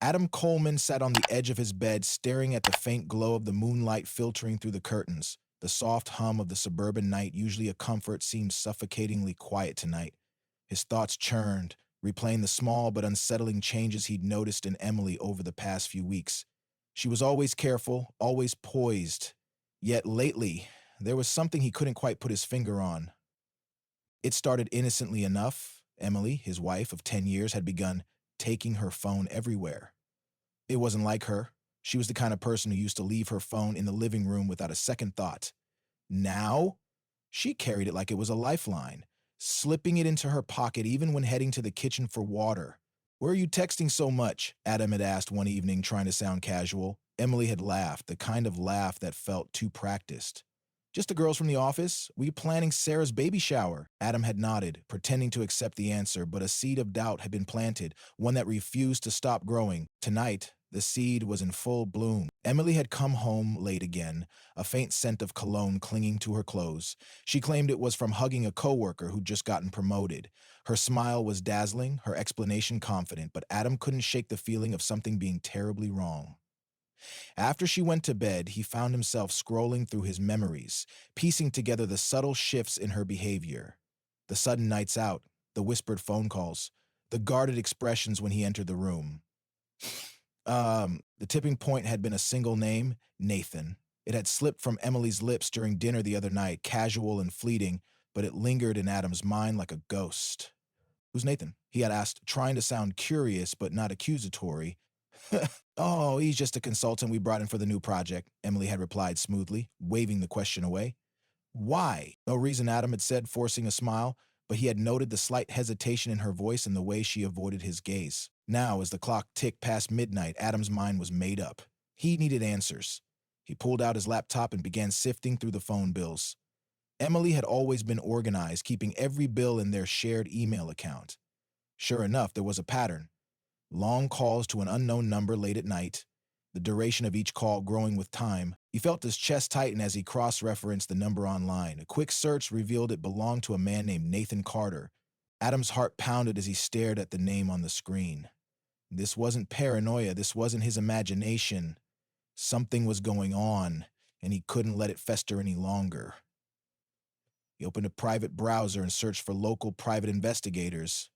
Adam Coleman sat on the edge of his bed, staring at the faint glow of the moonlight filtering through the curtains. The soft hum of the suburban night, usually a comfort, seemed suffocatingly quiet tonight. His thoughts churned, replaying the small but unsettling changes he'd noticed in Emily over the past few weeks. She was always careful, always poised. Yet lately, there was something he couldn't quite put his finger on. It started innocently enough. Emily, his wife of 10 years, had begun taking her phone everywhere. It wasn't like her. She was the kind of person who used to leave her phone in the living room without a second thought. Now, she carried it like it was a lifeline, slipping it into her pocket even when heading to the kitchen for water. "Where are you texting so much?" Adam had asked one evening, trying to sound casual. Emily had laughed, the kind of laugh that felt too practiced. "Just the girls from the office. Were you planning Sarah's baby shower?" Adam had nodded, pretending to accept the answer, but a seed of doubt had been planted, one that refused to stop growing. Tonight, the seed was in full bloom. Emily had come home late again, a faint scent of cologne clinging to her clothes. She claimed it was from hugging a coworker who'd just gotten promoted. Her smile was dazzling, her explanation confident, but Adam couldn't shake the feeling of something being terribly wrong. After she went to bed, he found himself scrolling through his memories, piecing together the subtle shifts in her behavior. The sudden nights out, the whispered phone calls, the guarded expressions when he entered the room. The tipping point had been a single name, Nathan. It had slipped from Emily's lips during dinner the other night, casual and fleeting, but it lingered in Adam's mind like a ghost. "Who's Nathan?" he had asked, trying to sound curious but not accusatory. "Oh, he's just a consultant we brought in for the new project," Emily had replied smoothly, waving the question away. "Why?" No reason, Adam had said, forcing a smile, but he had noted the slight hesitation in her voice and the way she avoided his gaze. Now, as the clock ticked past midnight, Adam's mind was made up. He needed answers. He pulled out his laptop and began sifting through the phone bills. Emily had always been organized, keeping every bill in their shared email account. Sure enough, there was a pattern. Long calls to an unknown number late at night, the duration of each call growing with time. He felt his chest tighten as he cross-referenced the number online. A quick search revealed it belonged to a man named Nathan Carter. Adam's heart pounded as he stared at the name on the screen. This wasn't paranoia, this wasn't his imagination. Something was going on, and he couldn't let it fester any longer. He opened a private browser and searched for local private investigators.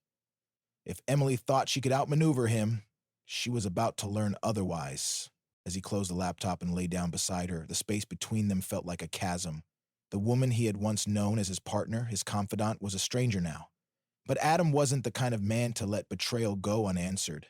If Emily thought she could outmaneuver him, she was about to learn otherwise. As he closed the laptop and lay down beside her, the space between them felt like a chasm. The woman he had once known as his partner, his confidant, was a stranger now. But Adam wasn't the kind of man to let betrayal go unanswered.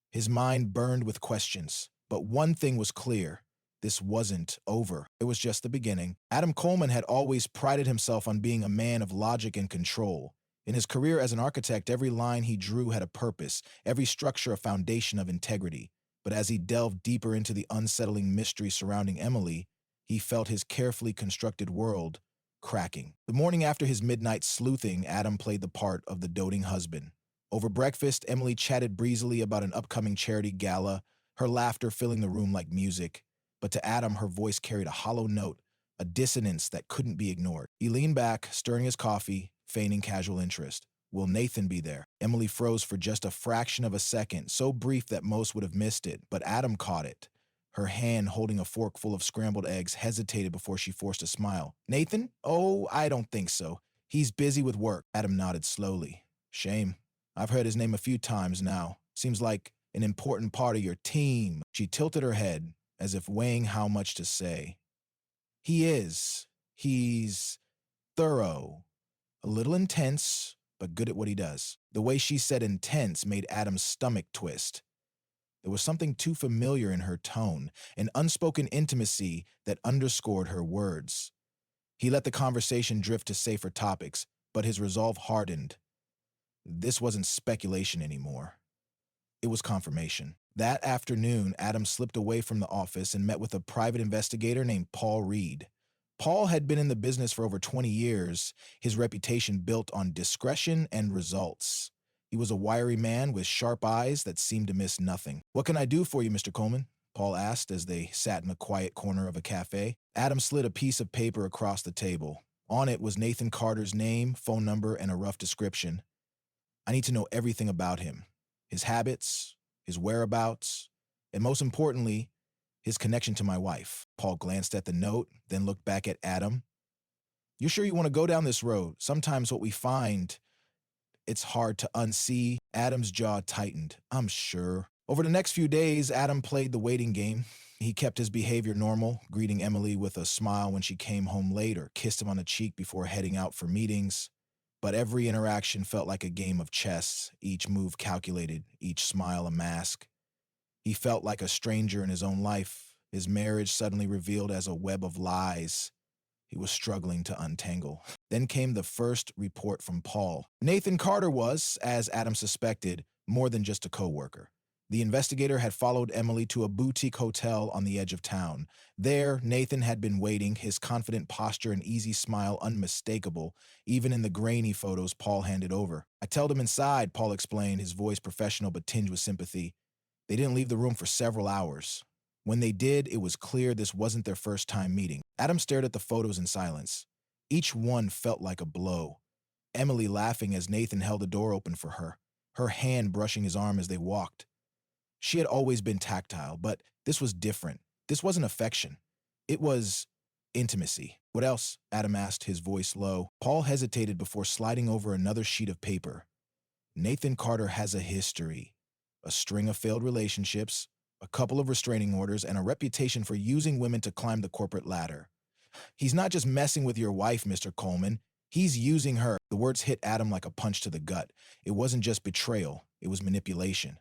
His mind burned with questions, but one thing was clear. This wasn't over. It was just the beginning. Adam Coleman had always prided himself on being a man of logic and control. In his career as an architect, every line he drew had a purpose, every structure a foundation of integrity. But as he delved deeper into the unsettling mystery surrounding Emily, he felt his carefully constructed world cracking. The morning after his midnight sleuthing, Adam played the part of the doting husband. Over breakfast, Emily chatted breezily about an upcoming charity gala, her laughter filling the room like music. But to Adam, her voice carried a hollow note, a dissonance that couldn't be ignored. He leaned back, stirring his coffee, feigning casual interest. "Will Nathan be there?" Emily froze for just a fraction of a second, so brief that most would have missed it, but Adam caught it. Her hand, holding a fork full of scrambled eggs, hesitated before she forced a smile. "Nathan? Oh, I don't think so. He's busy with work." Adam nodded slowly. "Shame. I've heard his name a few times now. Seems like an important part of your team." She tilted her head, as if weighing how much to say. "He is. He's thorough. A little intense, but good at what he does." The way she said intense made Adam's stomach twist. There was something too familiar in her tone, an unspoken intimacy that underscored her words. He let the conversation drift to safer topics, but his resolve hardened. This wasn't speculation anymore. It was confirmation. That afternoon, Adam slipped away from the office and met with a private investigator named Paul Reed. Paul had been in the business for over 20 years, his reputation built on discretion and results. He was a wiry man with sharp eyes that seemed to miss nothing. "What can I do for you, Mr. Coleman?" Paul asked as they sat in a quiet corner of a cafe. Adam slid a piece of paper across the table. On it was Nathan Carter's name, phone number, and a rough description. "I need to know everything about him. His habits, his whereabouts, and most importantly, his connection to my wife. Paul glanced at the note, then looked back at Adam. You sure you want to go down this road? Sometimes what we find, it's hard to unsee. Adam's jaw tightened. I'm sure. Over the next few days, Adam played the waiting game. He kept his behavior normal, greeting Emily with a smile when she came home late or kissed him on the cheek before heading out for meetings. But every interaction felt like a game of chess, each move calculated, each smile a mask. He felt like a stranger in his own life, his marriage suddenly revealed as a web of lies he was struggling to untangle. Then came the first report from Paul. Nathan Carter was, as Adam suspected, more than just a coworker. The investigator had followed Emily to a boutique hotel on the edge of town. There, Nathan had been waiting, his confident posture and easy smile unmistakable, even in the grainy photos Paul handed over. I told him inside, Paul explained, his voice professional but tinged with sympathy. They didn't leave the room for several hours. When they did, it was clear this wasn't their first time meeting. Adam stared at the photos in silence. Each one felt like a blow. Emily laughing as Nathan held the door open for her hand brushing his arm as they walked. She had always been tactile, but this was different. This wasn't affection. It was intimacy. What else? Adam asked, his voice low. Paul hesitated before sliding over another sheet of paper. Nathan Carter has a history. A string of failed relationships, a couple of restraining orders, and a reputation for using women to climb the corporate ladder. He's not just messing with your wife, Mr. Coleman. He's using her. The words hit Adam like a punch to the gut. It wasn't just betrayal. It was manipulation.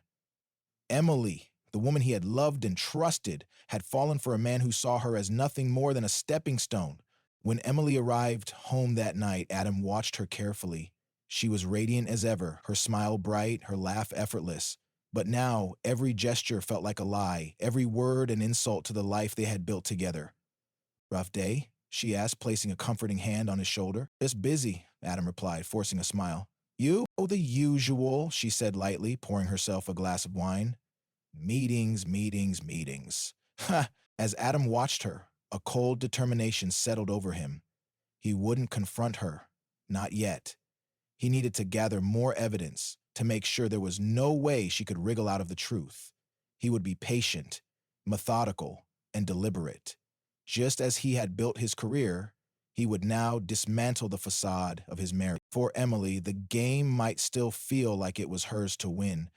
Emily, the woman he had loved and trusted, had fallen for a man who saw her as nothing more than a stepping stone. When Emily arrived home that night, Adam watched her carefully. She was radiant as ever, her smile bright, her laugh effortless. But now, every gesture felt like a lie, every word an insult to the life they had built together. Rough day? She asked, placing a comforting hand on his shoulder. Just busy, Adam replied, forcing a smile. You? Oh, the usual, she said lightly, pouring herself a glass of wine. Meetings, meetings, meetings. Ha! As Adam watched her, a cold determination settled over him. He wouldn't confront her. Not yet. He needed to gather more evidence to make sure there was no way she could wriggle out of the truth. He would be patient, methodical, and deliberate. Just as he had built his career, he would now dismantle the facade of his marriage. For Emily, the game might still feel like it was hers to win,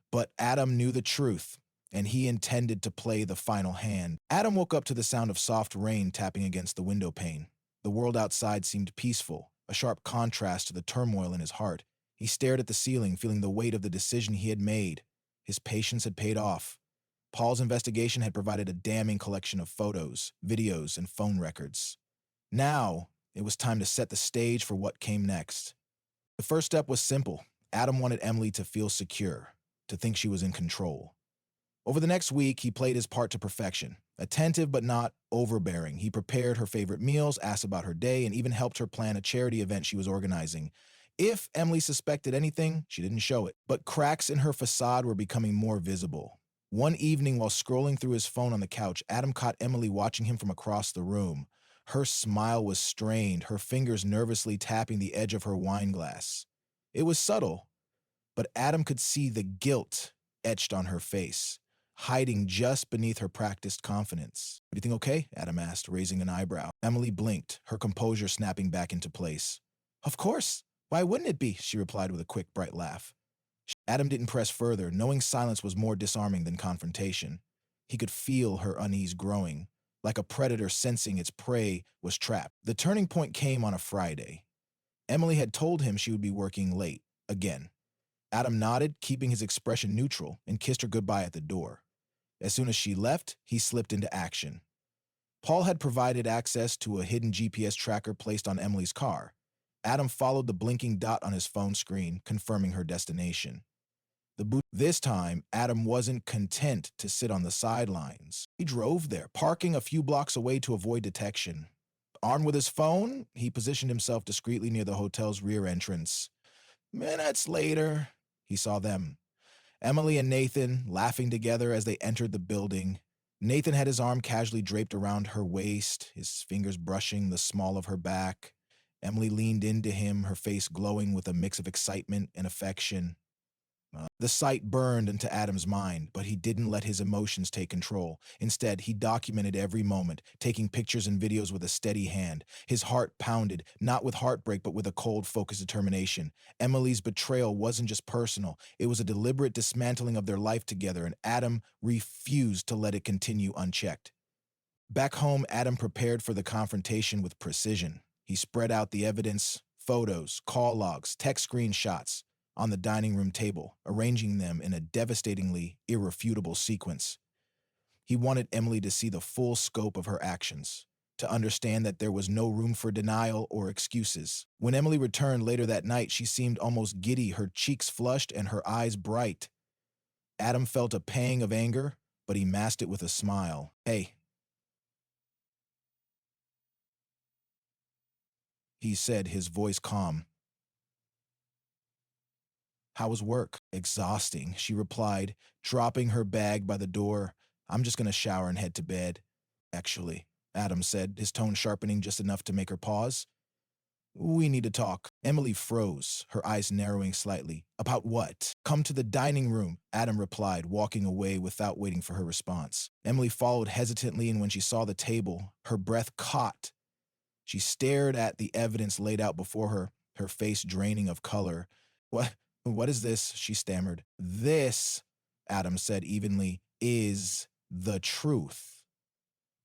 but Adam knew the truth, and he intended to play the final hand. Adam woke up to the sound of soft rain tapping against the window pane. The world outside seemed peaceful, a sharp contrast to the turmoil in his heart. He stared at the ceiling, feeling the weight of the decision he had made. His patience had paid off. Paul's investigation had provided a damning collection of photos, videos, and phone records. Now, it was time to set the stage for what came next. The first step was simple. Adam wanted Emily to feel secure, to think she was in control. Over the next week, he played his part to perfection. Attentive but not overbearing, he prepared her favorite meals, asked about her day, and even helped her plan a charity event she was organizing. If Emily suspected anything, she didn't show it. But cracks in her facade were becoming more visible. One evening, while scrolling through his phone on the couch, Adam caught Emily watching him from across the room. Her smile was strained, her fingers nervously tapping the edge of her wine glass. It was subtle, but Adam could see the guilt etched on her face, hiding just beneath her practiced confidence. Everything okay? Adam asked, raising an eyebrow. Emily blinked, her composure snapping back into place. Of course. Why wouldn't it be? She replied with a quick, bright laugh. Adam didn't press further, knowing silence was more disarming than confrontation. He could feel her unease growing, like a predator sensing its prey was trapped. The turning point came on a Friday. Emily had told him she would be working late, again. Adam nodded, keeping his expression neutral, and kissed her goodbye at the door. As soon as she left, he slipped into action. Paul had provided access to a hidden GPS tracker placed on Emily's car. Adam followed the blinking dot on his phone screen, confirming her destination. This time, Adam wasn't content to sit on the sidelines. He drove there, parking a few blocks away to avoid detection. Armed with his phone, he positioned himself discreetly near the hotel's rear entrance. Minutes later, he saw them. Emily and Nathan laughing together as they entered the building. Nathan had his arm casually draped around her waist, his fingers brushing the small of her back. Emily leaned into him, her face glowing with a mix of excitement and affection. The sight burned into Adam's mind, but he didn't let his emotions take control. Instead, he documented every moment, taking pictures and videos with a steady hand. His heart pounded, not with heartbreak, but with a cold, focused determination. Emily's betrayal wasn't just personal, it was a deliberate dismantling of their life together, and Adam refused to let it continue unchecked. Back home, Adam prepared for the confrontation with precision. He spread out the evidence, photos, call logs, text screenshots on the dining room table, arranging them in a devastatingly irrefutable sequence. He wanted Emily to see the full scope of her actions, to understand that there was no room for denial or excuses. When Emily returned later that night, she seemed almost giddy, her cheeks flushed and her eyes bright. Adam felt a pang of anger, but he masked it with a smile. "Hey," he said, his voice calm. "How was work?" "Exhausting," she replied, dropping her bag by the door. "I'm just going to shower and head to bed." "Actually," Adam said, his tone sharpening just enough to make her pause, "we need to talk." Emily froze, her eyes narrowing slightly. "About what?" "Come to the dining room," Adam replied, walking away without waiting for her response. Emily followed hesitantly, and when she saw the table, her breath caught. She stared at the evidence laid out before her, her face draining of color. What is this?" she stammered. "This," Adam said evenly, "is the truth.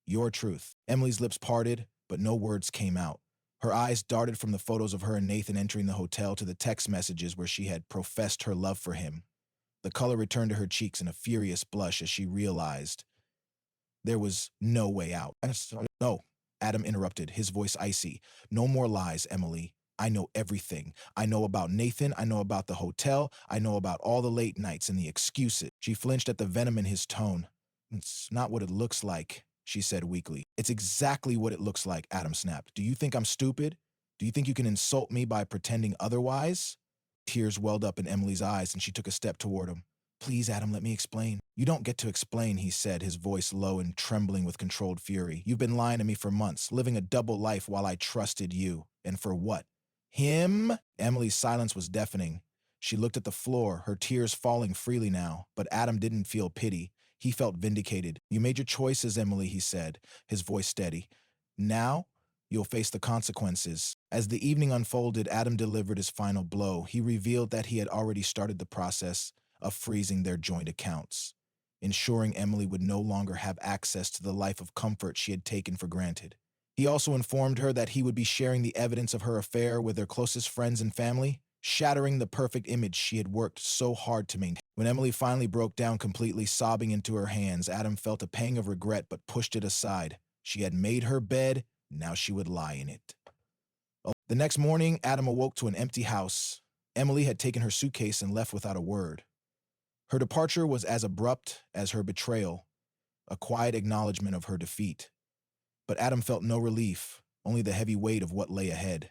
Your truth." Emily's lips parted, but no words came out. Her eyes darted from the photos of her and Nathan entering the hotel to the text messages where she had professed her love for him. The color returned to her cheeks in a furious blush as she realized there was no way out. "No," Adam interrupted, his voice icy. "No more lies, Emily. I know everything. I know about Nathan. I know about the hotel. I know about all the late nights and the excuses." She flinched at the venom in his tone. "It's not what it looks like," she said weakly. "It's exactly what it looks like," Adam snapped. "Do you think I'm stupid? Do you think you can insult me by pretending otherwise?" Tears welled up in Emily's eyes, and she took a step toward him. "Please, Adam, let me explain." "You don't get to explain," he said, his voice low and trembling with controlled fury. "You've been lying to me for months, living a double life while I trusted you. And for what? Him?" Emily's silence was deafening. She looked at the floor, her tears falling freely now, but Adam didn't feel pity. He felt vindicated. "You made your choices, Emily," he said, his voice steady. "Now, you'll face the consequences." As the evening unfolded, Adam delivered his final blow. He revealed that he had already started the process of freezing their joint accounts, ensuring Emily would no longer have access to the life of comfort she had taken for granted. He also informed her that he would be sharing the evidence of her affair with their closest friends and family, shattering the perfect image she had worked so hard to maintain. When Emily finally broke down completely, sobbing into her hands, Adam felt a pang of regret but pushed it aside. She had made her bed, now she would lie in it. The next morning, Adam awoke to an empty house. Emily had taken her suitcase and left without a word. Her departure was as abrupt as her betrayal, a quiet acknowledgement of her defeat. But Adam felt no relief, only the heavy weight of what lay ahead.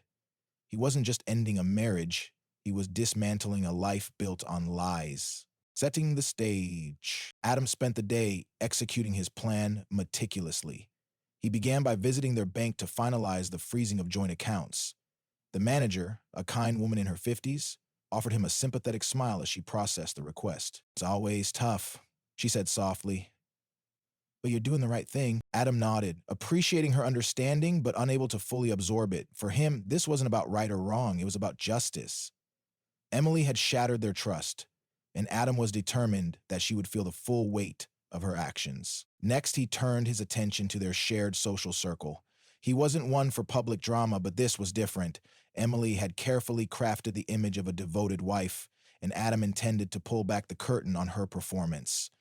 He wasn't just ending a marriage, he was dismantling a life built on lies. Setting the stage. Adam spent the day executing his plan meticulously. He began by visiting their bank to finalize the freezing of joint accounts. The manager, a kind woman in her 50s, offered him a sympathetic smile as she processed the request. "It's always tough," she said softly. "But you're doing the right thing." Adam nodded, appreciating her understanding but unable to fully absorb it. For him, this wasn't about right or wrong, it was about justice. Emily had shattered their trust, and Adam was determined that she would feel the full weight of her actions. Next, he turned his attention to their shared social circle. He wasn't one for public drama, but this was different. Emily had carefully crafted the image of a devoted wife, and Adam intended to pull back the curtain on her performance.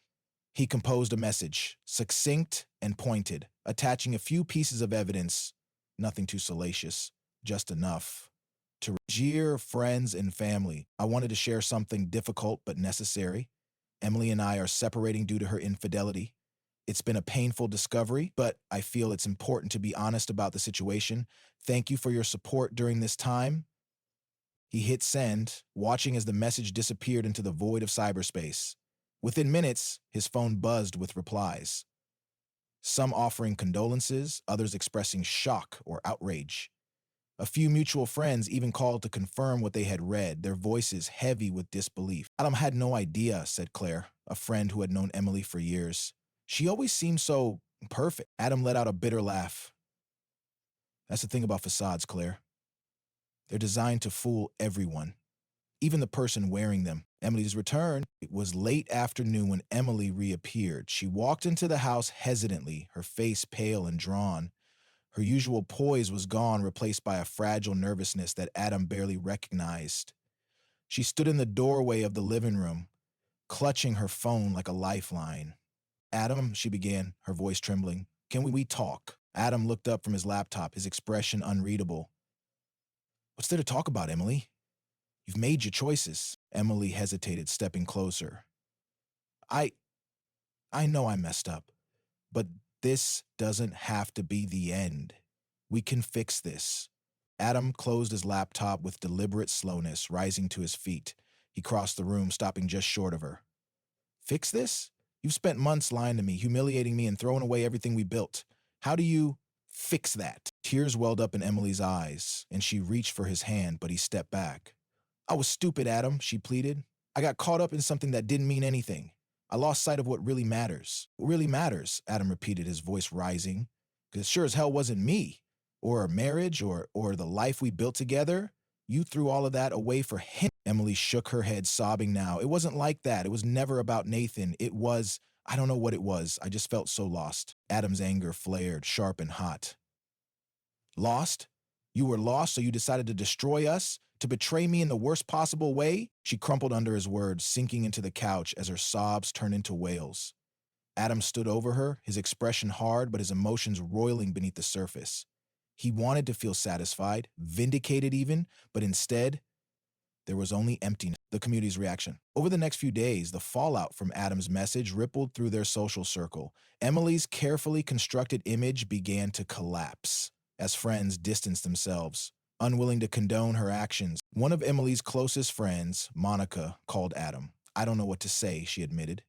He composed a message, succinct and pointed, attaching a few pieces of evidence, nothing too salacious, just enough. To Dear friends and family, I wanted to share something difficult but necessary. Emily and I are separating due to her infidelity. It's been a painful discovery, but I feel it's important to be honest about the situation. Thank you for your support during this time. He hit send, watching as the message disappeared into the void of cyberspace. Within minutes, his phone buzzed with replies, some offering condolences, others expressing shock or outrage. A few mutual friends even called to confirm what they had read, their voices heavy with disbelief. Adam had no idea, said Claire, a friend who had known Emily for years. She always seemed so perfect. Adam let out a bitter laugh. That's the thing about facades, Claire. They're designed to fool everyone, even the person wearing them. Emily's return. It was late afternoon when Emily reappeared. She walked into the house hesitantly, her face pale and drawn. Her usual poise was gone, replaced by a fragile nervousness that Adam barely recognized. She stood in the doorway of the living room, clutching her phone like a lifeline. Adam, she began, her voice trembling. Can we talk? Adam looked up from his laptop, his expression unreadable. What's there to talk about, Emily? You've made your choices. Emily hesitated, stepping closer. I know I messed up, but this doesn't have to be the end. We can fix this. Adam closed his laptop with deliberate slowness, rising to his feet. He crossed the room, stopping just short of her. Fix this? You've spent months lying to me, humiliating me, and throwing away everything we built. How do you fix that? Tears welled up in Emily's eyes, and she reached for his hand, but he stepped back. I was stupid, Adam, she pleaded. I got caught up in something that didn't mean anything. I lost sight of what really matters. What really matters, Adam repeated, his voice rising. Because it sure as hell wasn't me, or our marriage, or the life we built together. You threw all of that away for him. Emily shook her head, sobbing now. It wasn't like that. It was never about Nathan. It was, I don't know what it was. I just felt so lost. Adam's anger flared, sharp and hot. Lost? You were lost, so you decided to destroy us? To betray me in the worst possible way? She crumpled under his words, sinking into the couch as her sobs turned into wails. Adam stood over her, his expression hard, but his emotions roiling beneath the surface. He wanted to feel satisfied, vindicated even, but instead, there was only emptiness. The community's reaction. Over the next few days, the fallout from Adam's message rippled through their social circle. Emily's carefully constructed image began to collapse as friends distanced themselves, unwilling to condone her actions. One of Emily's closest friends, Monica, called Adam. I don't know what to say, she admitted.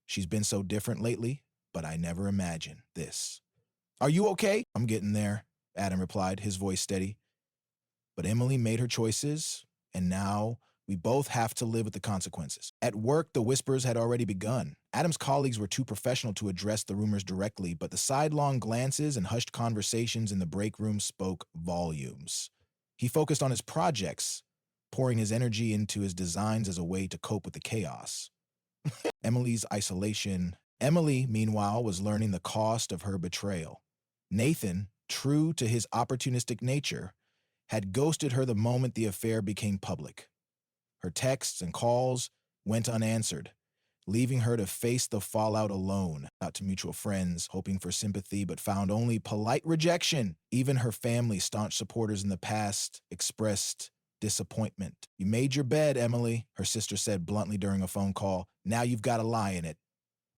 She's been so different lately, but I never imagined this. Are you okay? I'm getting there, Adam replied, his voice steady. But Emily made her choices, and now we both have to live with the consequences. At work, the whispers had already begun. Adam's colleagues were too professional to address the rumors directly, but the sidelong glances and hushed conversations in the break room spoke volumes. He focused on his projects, pouring his energy into his designs as a way to cope with the chaos. Emily's isolation. Emily, meanwhile, was learning the cost of her betrayal. Nathan, true to his opportunistic nature, had ghosted her the moment the affair became public. Her texts and calls went unanswered, leaving her to face the fallout alone. Out to mutual friends, hoping for sympathy, but found only polite rejection. Even her family, staunch supporters in the past, expressed disappointment. You made your bed, Emily, her sister said bluntly during a phone call. Now you've got to lie in it.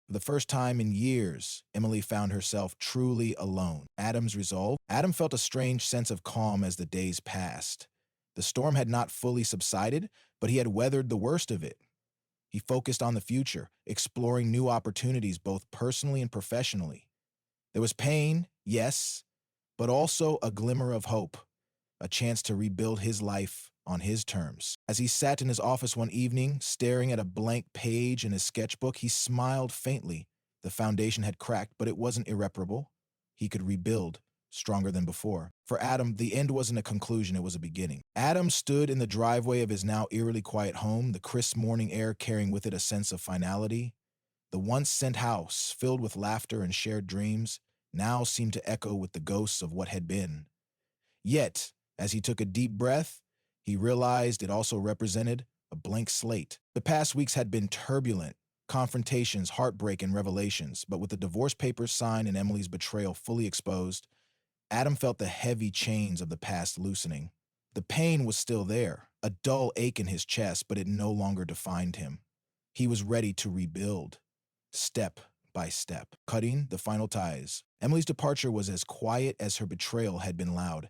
For the first time in years, Emily found herself truly alone. Adam's resolve. Adam felt a strange sense of calm as the days passed. The storm had not fully subsided, but he had weathered the worst of it. He focused on the future, exploring new opportunities both personally and professionally. There was pain, yes, but also a glimmer of hope, a chance to rebuild his life on his terms. As he sat in his office one evening, staring at a blank page in his sketchbook, he smiled faintly. The foundation had cracked, but it wasn't irreparable. He could rebuild, stronger than before. For Adam, the end wasn't a conclusion, it was a beginning. Adam stood in the driveway of his now eerily quiet home, the crisp morning air carrying with it a sense of finality. The once scent house, filled with laughter and shared dreams, now seemed to echo with the ghosts of what had been. Yet, as he took a deep breath, he realized it also represented a blank slate. The past weeks had been turbulent, confrontations, heartbreak, and revelations, but with the divorce papers signed and Emily's betrayal fully exposed, Adam felt the heavy chains of the past loosening. The pain was still there, a dull ache in his chest, but it no longer defined him. He was ready to rebuild, step by step, cutting the final ties. Emily's departure was as quiet as her betrayal had been loud.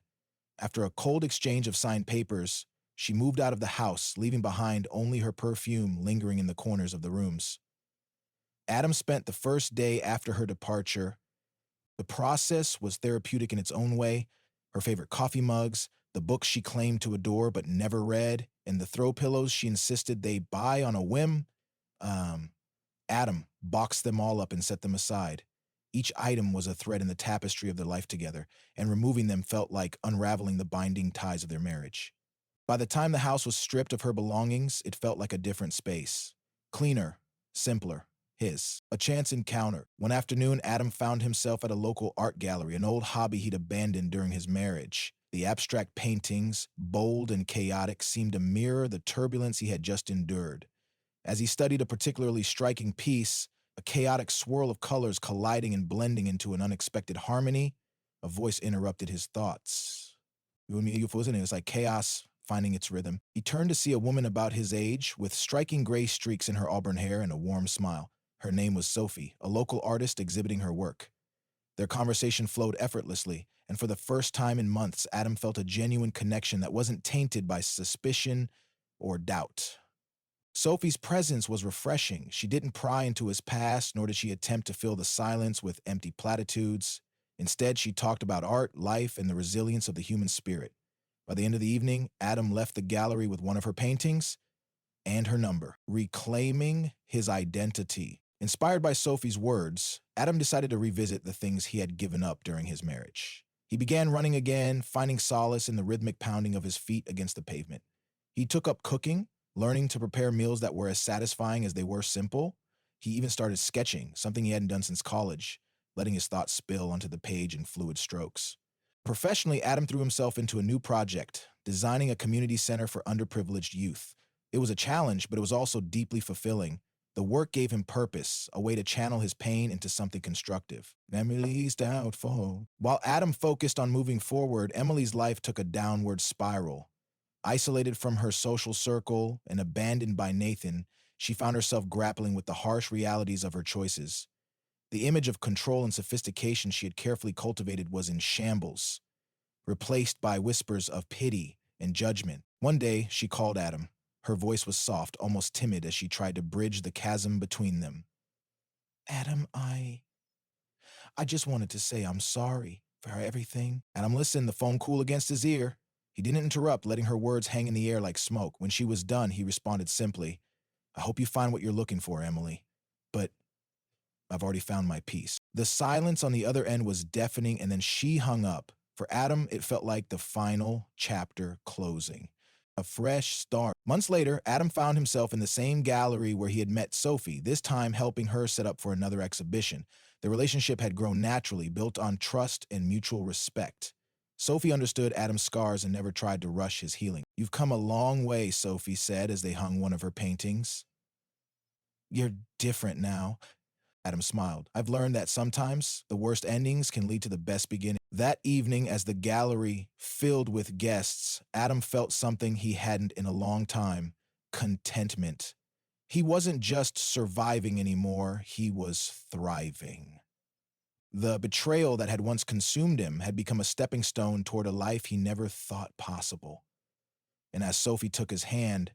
After a cold exchange of signed papers, she moved out of the house, leaving behind only her perfume lingering in the corners of the rooms. Adam spent the first day after her departure. The process was therapeutic in its own way. Her favorite coffee mugs, the books she claimed to adore but never read, and the throw pillows she insisted they buy on a whim. Um, Adam boxed them all up and set them aside. Each item was a thread in the tapestry of their life together, and removing them felt like unraveling the binding ties of their marriage. By the time the house was stripped of her belongings, it felt like a different space. Cleaner, simpler, his. A chance encounter. One afternoon, Adam found himself at a local art gallery, an old hobby he'd abandoned during his marriage. The abstract paintings, bold and chaotic, seemed to mirror the turbulence he had just endured. As he studied a particularly striking piece, a chaotic swirl of colors colliding and blending into an unexpected harmony, a voice interrupted his thoughts. It's like chaos finding its rhythm. He turned to see a woman about his age, with striking gray streaks in her auburn hair and a warm smile. Her name was Sophie, a local artist exhibiting her work. Their conversation flowed effortlessly, and for the first time in months, Adam felt a genuine connection that wasn't tainted by suspicion or doubt. Sophie's presence was refreshing. She didn't pry into his past, nor did she attempt to fill the silence with empty platitudes. Instead, she talked about art, life, and the resilience of the human spirit. By the end of the evening, Adam left the gallery with one of her paintings and her number, reclaiming his identity. Inspired by Sophie's words, Adam decided to revisit the things he had given up during his marriage. He began running again, finding solace in the rhythmic pounding of his feet against the pavement. He took up cooking, learning to prepare meals that were as satisfying as they were simple. He even started sketching, something he hadn't done since college, letting his thoughts spill onto the page in fluid strokes. Professionally, Adam threw himself into a new project, designing a community center for underprivileged youth. It was a challenge, but it was also deeply fulfilling. The work gave him purpose, a way to channel his pain into something constructive. Emily's doubtful. While Adam focused on moving forward, Emily's life took a downward spiral. Isolated from her social circle and abandoned by Nathan, she found herself grappling with the harsh realities of her choices. The image of control and sophistication she had carefully cultivated was in shambles, replaced by whispers of pity and judgment. One day, she called Adam. Her voice was soft, almost timid, as she tried to bridge the chasm between them. Adam, I just wanted to say I'm sorry for everything. Adam listened, the phone cool against his ear. He didn't interrupt, letting her words hang in the air like smoke. When she was done, he responded simply, I hope you find what you're looking for, Emily. But I've already found my peace. The silence on the other end was deafening, and then she hung up. For Adam, it felt like the final chapter closing. A fresh start. Months later, Adam found himself in the same gallery where he had met Sophie, this time helping her set up for another exhibition. The relationship had grown naturally, built on trust and mutual respect. Sophie understood Adam's scars and never tried to rush his healing. You've come a long way, Sophie said as they hung one of her paintings. You're different now. Adam smiled. I've learned that sometimes the worst endings can lead to the best beginning. That evening, as the gallery filled with guests, Adam felt something he hadn't in a long time: contentment. He wasn't just surviving anymore, he was thriving. The betrayal that had once consumed him had become a stepping stone toward a life he never thought possible. And as Sophie took his hand,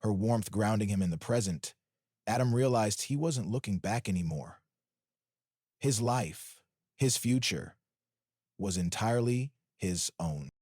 her warmth grounding him in the present, Adam realized he wasn't looking back anymore. His life, his future, was entirely his own.